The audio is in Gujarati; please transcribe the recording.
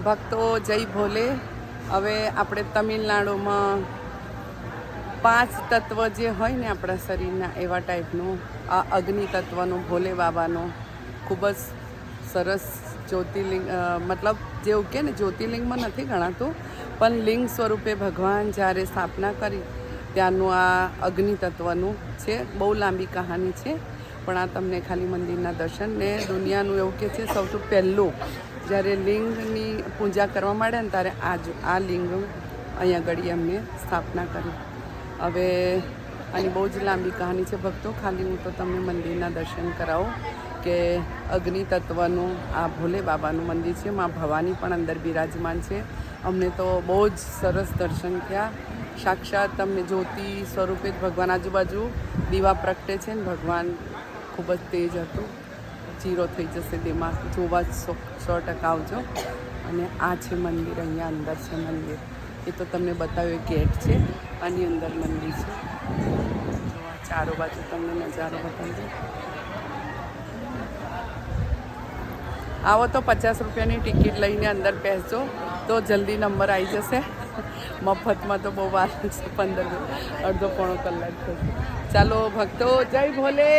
ભક્તો જય ભોલે. હવે આપણે તમિલનાડુમાં 5 તત્વ જે હોય ને આપણા શરીરના એવા ટાઈપનું આ અગ્નિ તત્વનું ભોલે બાબાનો ખૂબ જ સરસ જ્યોતિર્લિંગ, મતલબ જેવું કે ને જ્યોતિર્લિંગમાં નથી ગણાતું, પણ લિંગ સ્વરૂપે ભગવાન જ્યારે સ્થાપના કરી ત્યાંનું આ અગ્નિ તત્વનું છે. બહુ લાંબી કહાની છે, પણ આ તમને ખાલી મંદિરના દર્શન ને દુનિયાનું એવું કે છે સૌથી પહેલું જ્યારે લિંગની પૂજા કરવા માંડે ને ત્યારે આ લિંગ અહીંયા આગળ એમને સ્થાપના કરી. હવે આની બહુ જ લાંબી કહાની છે ભક્તો, ખાલી હું તો તમને મંદિરના દર્શન કરાવું કે અગ્નિ તત્વનું આ ભોલે બાબાનું મંદિર છે. માં ભવાની પણ અંદર બિરાજમાન છે. અમને તો બહુ જ સરસ દર્શન થયા. સાક્ષાત તમને જ્યોતિ સ્વરૂપે જ ભગવાન આજુબાજુ દીવા પ્રગટે છે ને ભગવાન ખૂબ જ તેજ હતું. જીરો થઈ જશે દિમાગ જોવા જ 100% આવજો. અને આ છે મંદિર, અહીંયા અંદર છે મંદિર. એ તો તમને બતાવ્યું ગેટ છે, આની અંદર મંદિર છે. ચારો બાજુ તમને નજારો બતાવજો. આવો તો 50 રૂપિયાની ટિકિટ લઈને અંદર બેસજો તો જલ્દી નંબર આવી જશે. મફતમાં તો બહુ વાર છે, 15 અડધો પોણો કલાક થશે. ચાલો ભક્તો, જય ભોલે.